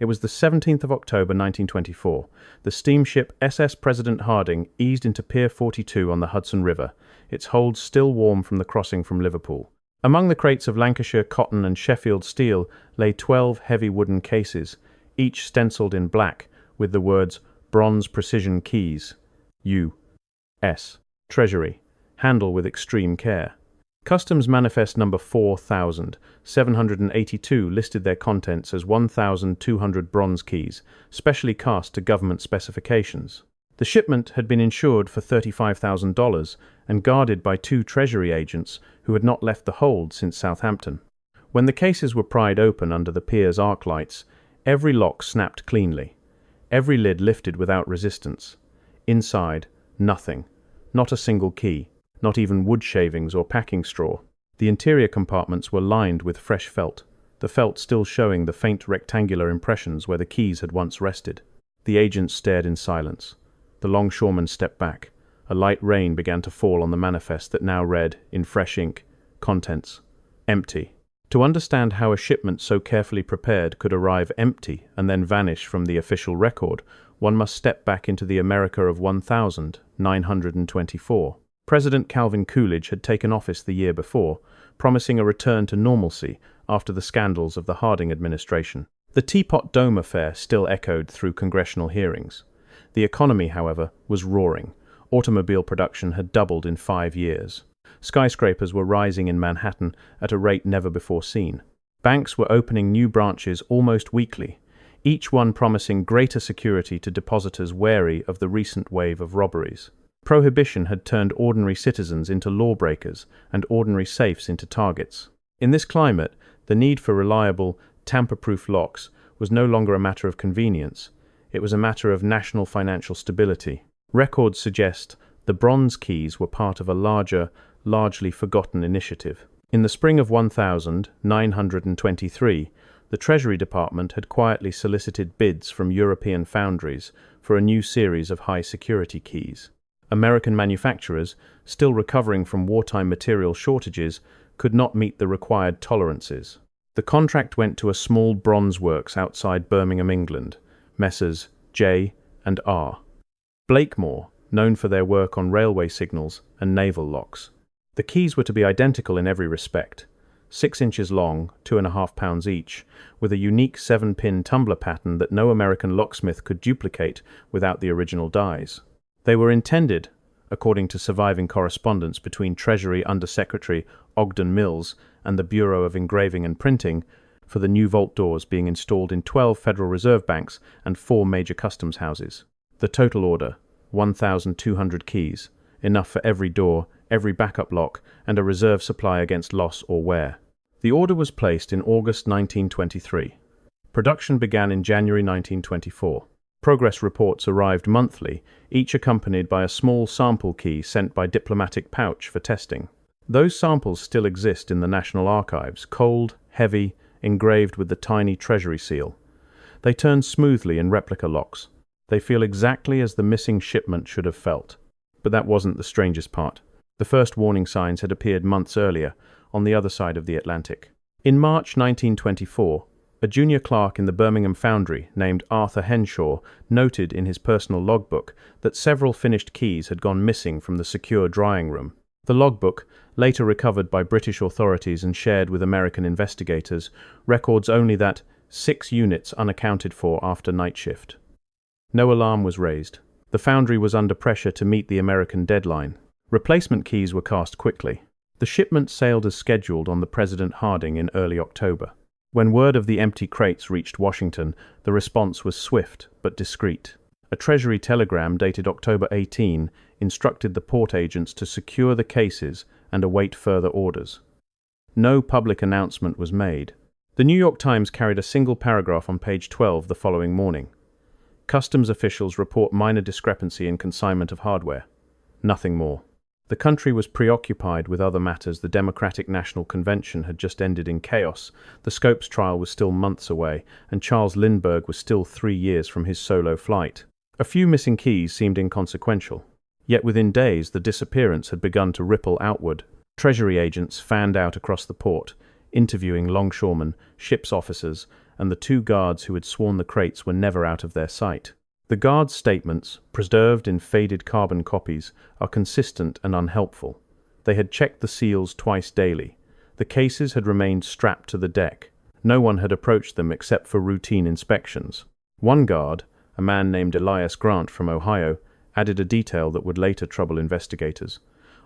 It was the 17th of October 1924. The steamship SS President Harding eased into Pier 42 on the Hudson River, its hold still warm from the crossing from Liverpool. Among the crates of Lancashire cotton and Sheffield steel lay 12 heavy wooden cases, each stenciled in black with the words Bronze Precision Keys, U.S. Treasury, handle with extreme care. Customs Manifest number 4782 listed their contents as 1,200 bronze keys, specially cast to government specifications. The shipment had been insured for $35,000 and guarded by 2 Treasury agents who had not left the hold since Southampton. When the cases were pried open under the pier's arc lights, every lock snapped cleanly. Every lid lifted without resistance. Inside, nothing. Not a single key. Not even wood shavings or packing straw. The interior compartments were lined with fresh felt, the felt still showing the faint rectangular impressions where the keys had once rested. The agents stared in silence. The longshoreman stepped back. A light rain began to fall on the manifest that now read, in fresh ink, contents, empty. To understand how a shipment so carefully prepared could arrive empty and then vanish from the official record, one must step back into the America of 1924. President Calvin Coolidge had taken office the year before, promising a return to normalcy after the scandals of the Harding administration. The Teapot Dome affair still echoed through congressional hearings. The economy, however, was roaring. Automobile production had doubled in 5 years. Skyscrapers were rising in Manhattan at a rate never before seen. Banks were opening new branches almost weekly, each one promising greater security to depositors wary of the recent wave of robberies. Prohibition had turned ordinary citizens into lawbreakers and ordinary safes into targets. In this climate, the need for reliable, tamper-proof locks was no longer a matter of convenience. It was a matter of national financial stability. Records suggest the bronze keys were part of a larger, largely forgotten initiative. In the spring of 1923, the Treasury Department had quietly solicited bids from European foundries for a new series of high-security keys. American manufacturers, still recovering from wartime material shortages, could not meet the required tolerances. The contract went to a small bronze works outside Birmingham, England, Messrs. J. and R. Blakemore, known for their work on railway signals and naval locks. The keys were to be identical in every respect, 6 inches long, 2.5 pounds each, with a unique 7-pin tumbler pattern that no American locksmith could duplicate without the original dies. They were intended, according to surviving correspondence between Treasury Under-Secretary Ogden Mills and the Bureau of Engraving and Printing, for the new vault doors being installed in 12 Federal Reserve banks and 4 major customs houses. The total order, 1,200 keys, enough for every door, every backup lock, and a reserve supply against loss or wear. The order was placed in August 1923. Production began in January 1924. Progress reports arrived monthly, each accompanied by a small sample key sent by diplomatic pouch for testing. Those samples still exist in the National Archives, cold, heavy, engraved with the tiny Treasury seal. They turn smoothly in replica locks. They feel exactly as the missing shipment should have felt. But that wasn't the strangest part. The first warning signs had appeared months earlier, on the other side of the Atlantic. In March 1924, a junior clerk in the Birmingham foundry named Arthur Henshaw noted in his personal logbook that several finished keys had gone missing from the secure drying room. The logbook, later recovered by British authorities and shared with American investigators, records only that 6 units unaccounted for after night shift. No alarm was raised. The foundry was under pressure to meet the American deadline. Replacement keys were cast quickly. The shipment sailed as scheduled on the President Harding in early October. When word of the empty crates reached Washington, the response was swift but discreet. A Treasury telegram dated October 18 instructed the port agents to secure the cases and await further orders. No public announcement was made. The New York Times carried a single paragraph on page 12 the following morning. Customs officials report minor discrepancy in consignment of hardware. Nothing more. The country was preoccupied with other matters. The Democratic National Convention had just ended in chaos, the Scopes trial was still months away, and Charles Lindbergh was still 3 years from his solo flight. A few missing keys seemed inconsequential. Yet within days the disappearance had begun to ripple outward. Treasury agents fanned out across the port, interviewing longshoremen, ship's officers, and the two guards who had sworn the crates were never out of their sight. The guards' statements, preserved in faded carbon copies, are consistent and unhelpful. They had checked the seals twice daily. The cases had remained strapped to the deck. No one had approached them except for routine inspections. One guard, a man named Elias Grant from Ohio, added a detail that would later trouble investigators.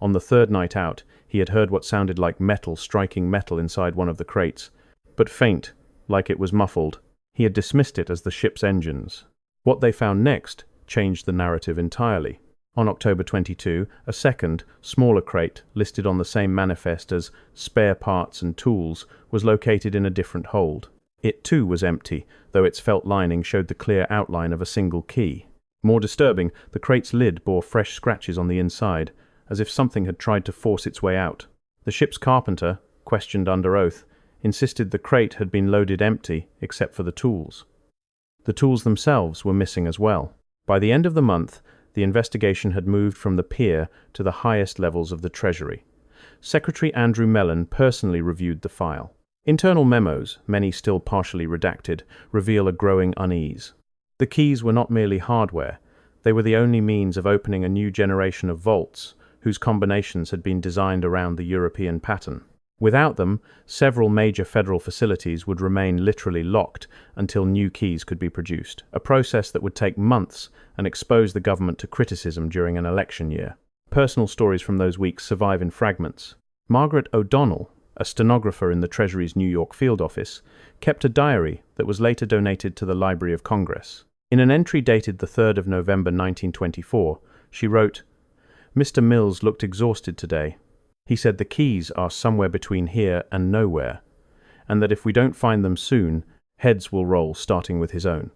On the third night out, he had heard what sounded like metal striking metal inside one of the crates, but faint, like it was muffled. He had dismissed it as the ship's engines. What they found next changed the narrative entirely. On October 22, a second, smaller crate, listed on the same manifest as spare parts and tools, was located in a different hold. It too was empty, though its felt lining showed the clear outline of a single key. More disturbing, the crate's lid bore fresh scratches on the inside, as if something had tried to force its way out. The ship's carpenter, questioned under oath, insisted the crate had been loaded empty except for the tools. The tools themselves were missing as well. By the end of the month, the investigation had moved from the pier to the highest levels of the Treasury. Secretary Andrew Mellon personally reviewed the file. Internal memos, many still partially redacted, reveal a growing unease. The keys were not merely hardware. They were the only means of opening a new generation of vaults, whose combinations had been designed around the European pattern. Without them, several major federal facilities would remain literally locked until new keys could be produced, a process that would take months and expose the government to criticism during an election year. Personal stories from those weeks survive in fragments. Margaret O'Donnell, a stenographer in the Treasury's New York field office, kept a diary that was later donated to the Library of Congress. In an entry dated the 3rd of November 1924, she wrote, "Mr. Mills looked exhausted today. He said the keys are somewhere between here and nowhere, and that if we don't find them soon, heads will roll, starting with his own."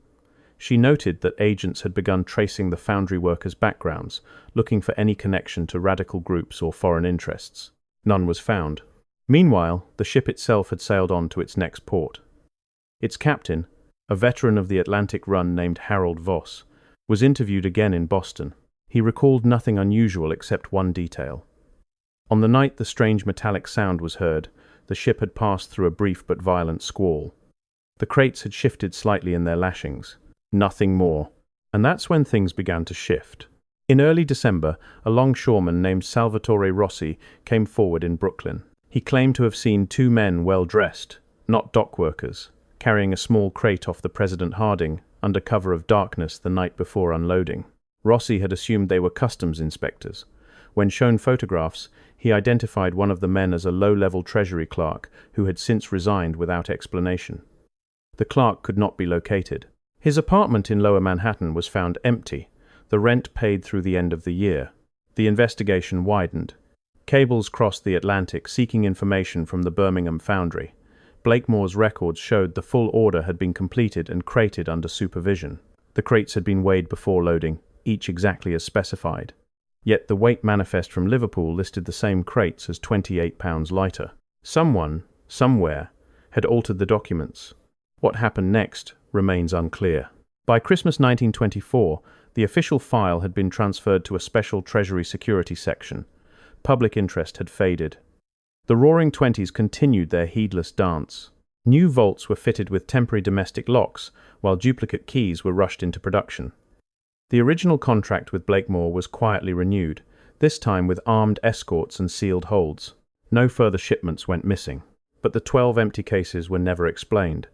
She noted that agents had begun tracing the foundry workers' backgrounds, looking for any connection to radical groups or foreign interests. None was found. Meanwhile, the ship itself had sailed on to its next port. Its captain, a veteran of the Atlantic run named Harold Voss, was interviewed again in Boston. He recalled nothing unusual except one detail. On the night the strange metallic sound was heard, the ship had passed through a brief but violent squall. The crates had shifted slightly in their lashings. Nothing more. And that's when things began to shift. In early December, a longshoreman named Salvatore Rossi came forward in Brooklyn. He claimed to have seen two men well dressed, not dock workers, carrying a small crate off the President Harding under cover of darkness the night before unloading. Rossi had assumed they were customs inspectors. When shown photographs, he identified one of the men as a low-level Treasury clerk who had since resigned without explanation. The clerk could not be located. His apartment in Lower Manhattan was found empty, the rent paid through the end of the year. The investigation widened. Cables crossed the Atlantic seeking information from the Birmingham foundry. Blakemore's records showed the full order had been completed and crated under supervision. The crates had been weighed before loading, each exactly as specified. Yet the weight manifest from Liverpool listed the same crates as 28 pounds lighter. Someone, somewhere, had altered the documents. What happened next remains unclear. By Christmas 1924, the official file had been transferred to a special Treasury security section. Public interest had faded. The Roaring Twenties continued their heedless dance. New vaults were fitted with temporary domestic locks, while duplicate keys were rushed into production. The original contract with Blakemore was quietly renewed, this time with armed escorts and sealed holds. No further shipments went missing. But the 12 empty cases were never explained.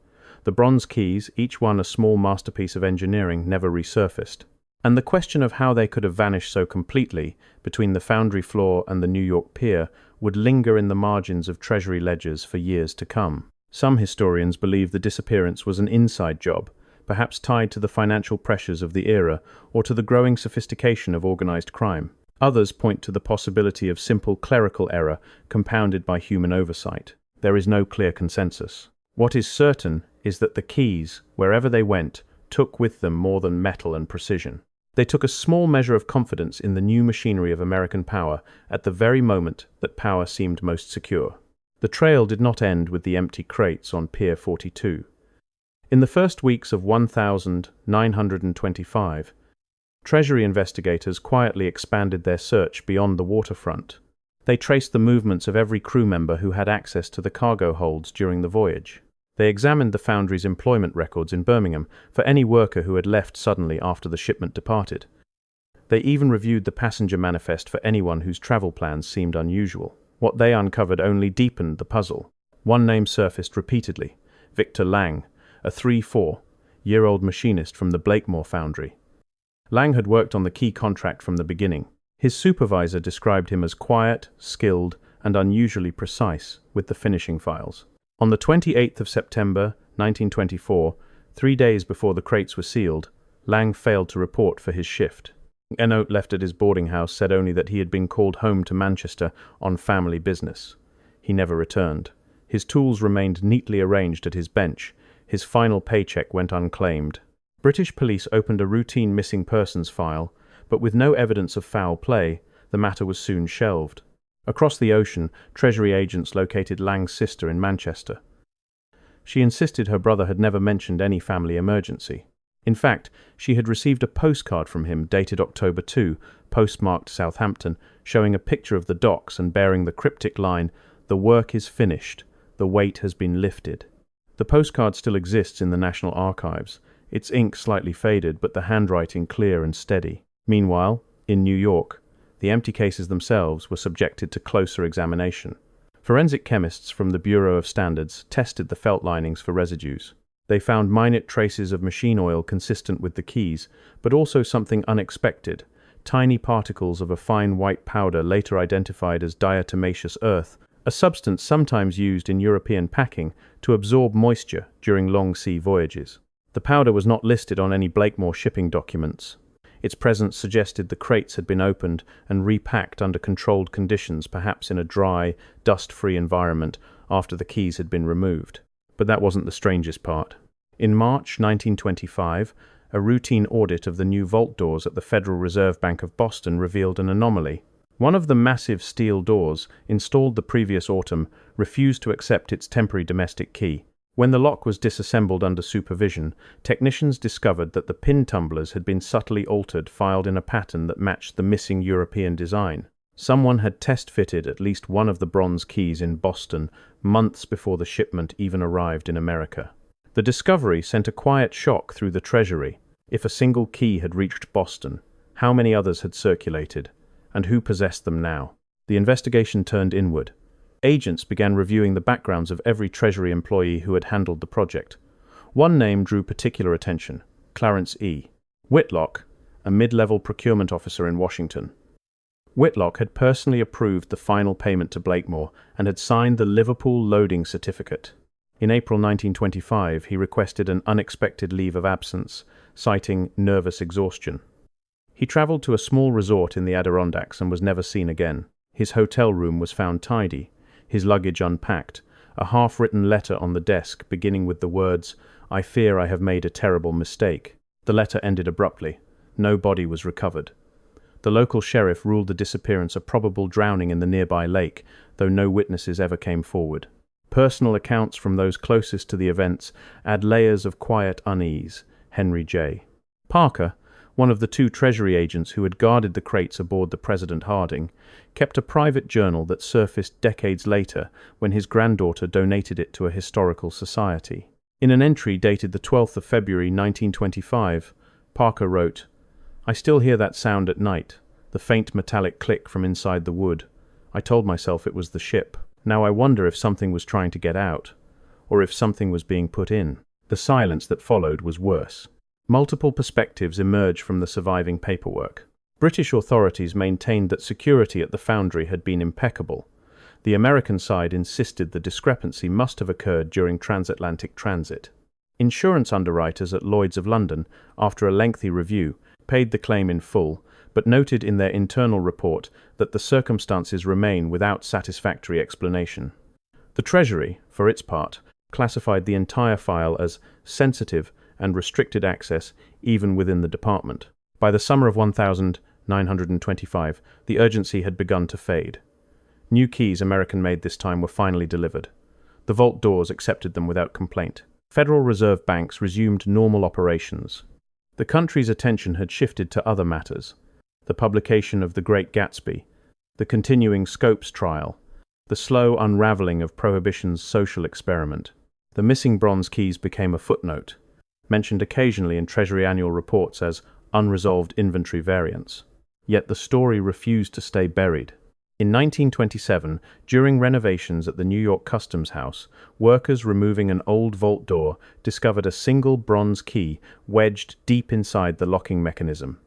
The bronze keys, each one a small masterpiece of engineering, never resurfaced. And the question of how they could have vanished so completely between the foundry floor and the New York pier would linger in the margins of Treasury ledgers for years to come. Some historians believe the disappearance was an inside job, perhaps tied to the financial pressures of the era or to the growing sophistication of organized crime. Others point to the possibility of simple clerical error compounded by human oversight. There is no clear consensus. What is certain is that the keys, wherever they went, took with them more than metal and precision. They took a small measure of confidence in the new machinery of American power at the very moment that power seemed most secure. The trail did not end with the empty crates on Pier 42. In the first weeks of 1925, Treasury investigators quietly expanded their search beyond the waterfront. They traced the movements of every crew member who had access to the cargo holds during the voyage. They examined the foundry's employment records in Birmingham for any worker who had left suddenly after the shipment departed. They even reviewed the passenger manifest for anyone whose travel plans seemed unusual. What they uncovered only deepened the puzzle. One name surfaced repeatedly: Victor Lang, a 3-4-year-old machinist from the Blakemore foundry. Lang had worked on the key contract from the beginning. His supervisor described him as quiet, skilled, and unusually precise with the finishing files. On the 28th of September, 1924, 3 days before the crates were sealed, Lang failed to report for his shift. A note left at his boarding house said only that he had been called home to Manchester on family business. He never returned. His tools remained neatly arranged at his bench. His final paycheck went unclaimed. British police opened a routine missing persons file, but with no evidence of foul play, the matter was soon shelved. Across the ocean, Treasury agents located Lang's sister in Manchester. She insisted her brother had never mentioned any family emergency. In fact, she had received a postcard from him dated October 2, postmarked Southampton, showing a picture of the docks and bearing the cryptic line, "The work is finished. The weight has been lifted." The postcard still exists in the National Archives, its ink slightly faded but the handwriting clear and steady. Meanwhile, in New York, the empty cases themselves were subjected to closer examination. Forensic chemists from the Bureau of Standards tested the felt linings for residues. They found minute traces of machine oil consistent with the keys, but also something unexpected: tiny particles of a fine white powder later identified as diatomaceous earth, a substance sometimes used in European packing to absorb moisture during long sea voyages. The powder was not listed on any Blakemore shipping documents. Its presence suggested the crates had been opened and repacked under controlled conditions, perhaps in a dry, dust-free environment after the keys had been removed. But that wasn't the strangest part. In March 1925, a routine audit of the new vault doors at the Federal Reserve Bank of Boston revealed an anomaly. One of the massive steel doors, installed the previous autumn, refused to accept its temporary domestic key. When the lock was disassembled under supervision, technicians discovered that the pin tumblers had been subtly altered, filed in a pattern that matched the missing European design. Someone had test-fitted at least one of the bronze keys in Boston months before the shipment even arrived in America. The discovery sent a quiet shock through the Treasury. If a single key had reached Boston, how many others had circulated? And who possessed them now? The investigation turned inward. Agents began reviewing the backgrounds of every Treasury employee who had handled the project. One name drew particular attention: Clarence E. Whitlock, a mid-level procurement officer in Washington. Whitlock had personally approved the final payment to Blakemore and had signed the Liverpool loading certificate. In April 1925, he requested an unexpected leave of absence, citing nervous exhaustion. He traveled to a small resort in the Adirondacks and was never seen again. His hotel room was found tidy, his luggage unpacked, a half-written letter on the desk beginning with the words, "I fear I have made a terrible mistake." The letter ended abruptly. No body was recovered. The local sheriff ruled the disappearance a probable drowning in the nearby lake, though no witnesses ever came forward. Personal accounts from those closest to the events add layers of quiet unease. Henry J. Parker, one of the 2 Treasury agents who had guarded the crates aboard the President Harding, kept a private journal that surfaced decades later when his granddaughter donated it to a historical society. In an entry dated the 12th of February 1925, Parker wrote, "I still hear that sound at night, the faint metallic click from inside the wood. I told myself it was the ship. Now I wonder if something was trying to get out, or if something was being put in." The silence that followed was worse. Multiple perspectives emerged from the surviving paperwork. British authorities maintained that security at the foundry had been impeccable. The American side insisted the discrepancy must have occurred during transatlantic transit. Insurance underwriters at Lloyd's of London, after a lengthy review, paid the claim in full, but noted in their internal report that the circumstances remain without satisfactory explanation. The Treasury, for its part, classified the entire file as sensitive and restricted access even within the department. By the summer of 1925, the urgency had begun to fade. New keys, American-made this time, were finally delivered. The vault doors accepted them without complaint. Federal Reserve banks resumed normal operations. The country's attention had shifted to other matters: the publication of The Great Gatsby, the continuing Scopes trial, the slow unraveling of Prohibition's social experiment. The missing bronze keys became a footnote, mentioned occasionally in Treasury annual reports as unresolved inventory variants. Yet the story refused to stay buried. In 1927, during renovations at the New York Customs House, workers removing an old vault door discovered a single bronze key wedged deep inside the locking mechanism.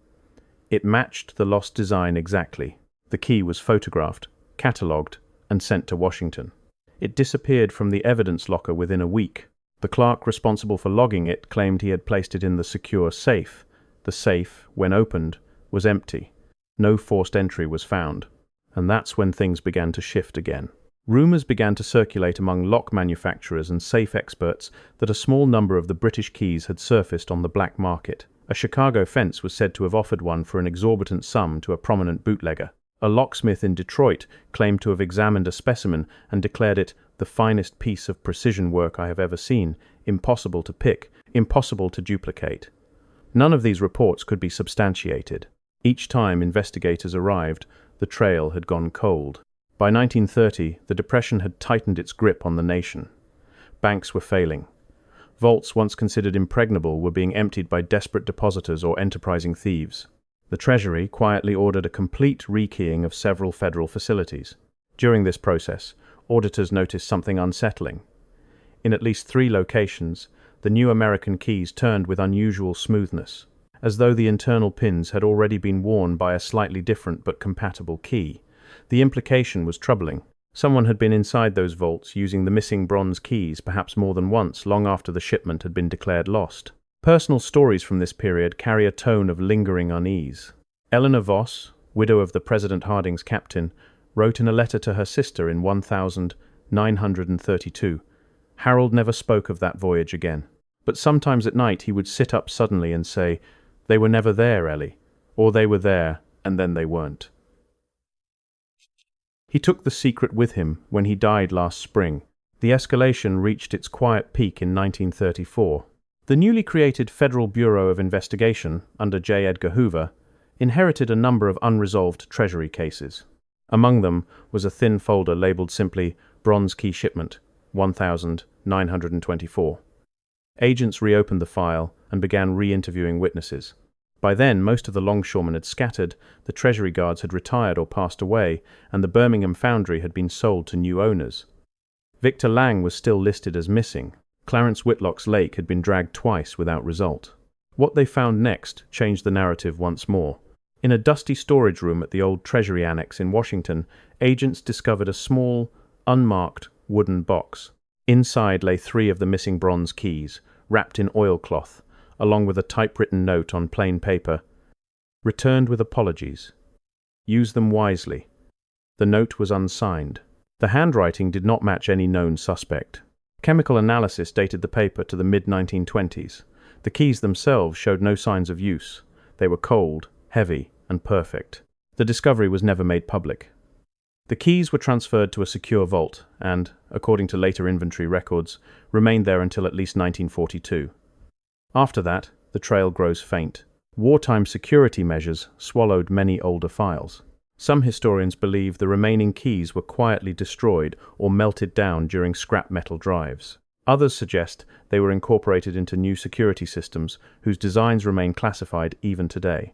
It matched the lost design exactly. The key was photographed, catalogued, and sent to Washington. It disappeared from the evidence locker within a week. The clerk responsible for logging it claimed he had placed it in the secure safe. The safe, when opened, was empty. No forced entry was found. And that's when things began to shift again. Rumors began to circulate among lock manufacturers and safe experts that a small number of the British keys had surfaced on the black market. A Chicago fence was said to have offered one for an exorbitant sum to a prominent bootlegger. A locksmith in Detroit claimed to have examined a specimen and declared it the finest piece of precision work I have ever seen, impossible to pick, impossible to duplicate. None of these reports could be substantiated. Each time investigators arrived, the trail had gone cold. By 1930, the Depression had tightened its grip on the nation. Banks were failing. Vaults once considered impregnable were being emptied by desperate depositors or enterprising thieves. The Treasury quietly ordered a complete rekeying of several federal facilities. During this process, auditors noticed something unsettling. In at least 3 locations, the new American keys turned with unusual smoothness, as though the internal pins had already been worn by a slightly different but compatible key. The implication was troubling. Someone had been inside those vaults using the missing bronze keys perhaps more than once, long after the shipment had been declared lost. Personal stories from this period carry a tone of lingering unease. Eleanor Voss, widow of the President Harding's captain, wrote in a letter to her sister in 1932, "Harold never spoke of that voyage again. But sometimes at night he would sit up suddenly and say, 'They were never there, Ellie,' or 'They were there, and then they weren't.'" He took the secret with him when he died last spring. The escalation reached its quiet peak in 1934. The newly created Federal Bureau of Investigation, under J. Edgar Hoover, inherited a number of unresolved Treasury cases. Among them was a thin folder labeled simply Bronze Key Shipment 1924. Agents reopened the file and began re-interviewing witnesses. By then, most of the longshoremen had scattered, the Treasury guards had retired or passed away, and the Birmingham foundry had been sold to new owners. Victor Lang was still listed as missing. Clarence Whitlock's lake had been dragged twice without result. What they found next changed the narrative once more. In a dusty storage room at the old Treasury Annex in Washington, agents discovered a small, unmarked wooden box. Inside lay 3 of the missing bronze keys, wrapped in oilcloth, along with a typewritten note on plain paper. "Returned with apologies. Use them wisely." The note was unsigned. The handwriting did not match any known suspect. Chemical analysis dated the paper to the mid-1920s. The keys themselves showed no signs of use. They were cold, heavy, and perfect. The discovery was never made public. The keys were transferred to a secure vault and, according to later inventory records, remained there until at least 1942. After that, the trail grows faint. Wartime security measures swallowed many older files. Some historians believe the remaining keys were quietly destroyed or melted down during scrap metal drives. Others suggest they were incorporated into new security systems whose designs remain classified even today.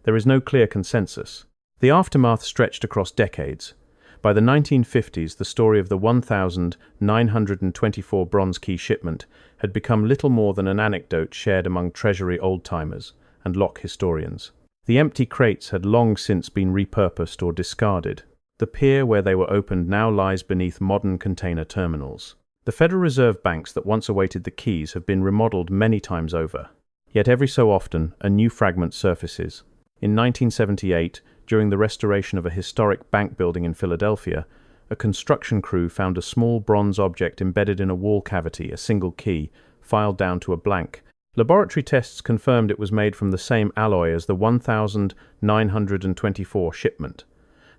There is no clear consensus. The aftermath stretched across decades. By the 1950s, the story of the 1924 bronze key shipment had become little more than an anecdote shared among Treasury old-timers and lock historians. The empty crates had long since been repurposed or discarded. The pier where they were opened now lies beneath modern container terminals. The Federal Reserve banks that once awaited the keys have been remodeled many times over. Yet every so often, a new fragment surfaces. In 1978, during the restoration of a historic bank building in Philadelphia, a construction crew found a small bronze object embedded in a wall cavity, a single key, filed down to a blank. Laboratory tests confirmed it was made from the same alloy as the 1924 shipment.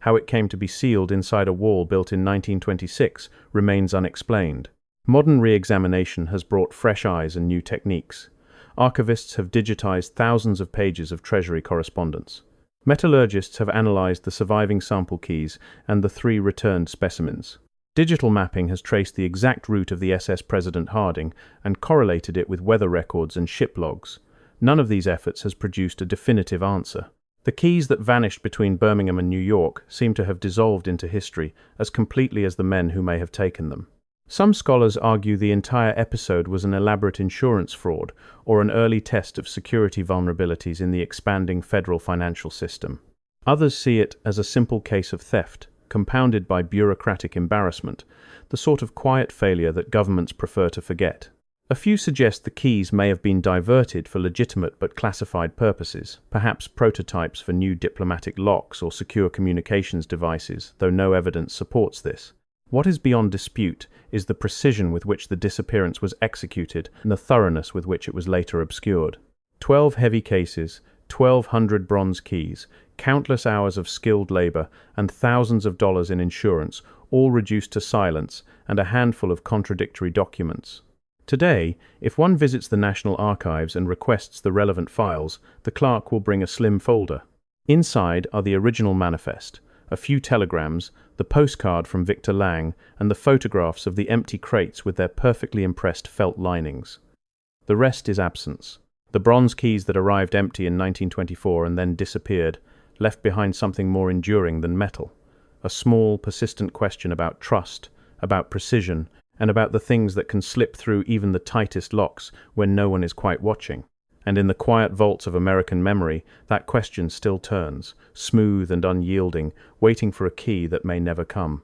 How it came to be sealed inside a wall built in 1926 remains unexplained. Modern re-examination has brought fresh eyes and new techniques. Archivists have digitized thousands of pages of Treasury correspondence. Metallurgists have analyzed the surviving sample keys and the 3 returned specimens. Digital mapping has traced the exact route of the SS President Harding and correlated it with weather records and ship logs. None of these efforts has produced a definitive answer. The keys that vanished between Birmingham and New York seem to have dissolved into history as completely as the men who may have taken them. Some scholars argue the entire episode was an elaborate insurance fraud or an early test of security vulnerabilities in the expanding federal financial system. Others see it as a simple case of theft, compounded by bureaucratic embarrassment, the sort of quiet failure that governments prefer to forget. A few suggest the keys may have been diverted for legitimate but classified purposes, perhaps prototypes for new diplomatic locks or secure communications devices, though no evidence supports this. What is beyond dispute is the precision with which the disappearance was executed and the thoroughness with which it was later obscured. 12 heavy cases, 1,200 bronze keys, countless hours of skilled labor, and thousands of dollars in insurance, all reduced to silence, and a handful of contradictory documents. Today, if one visits the National Archives and requests the relevant files, the clerk will bring a slim folder. Inside are the original manifest, a few telegrams, the postcard from Victor Lang, and the photographs of the empty crates with their perfectly impressed felt linings. The rest is absence. The bronze keys that arrived empty in 1924 and then disappeared left behind something more enduring than metal. A small, persistent question about trust, about precision, and about the things that can slip through even the tightest locks when no one is quite watching. And in the quiet vaults of American memory, that question still turns, smooth and unyielding, waiting for a key that may never come.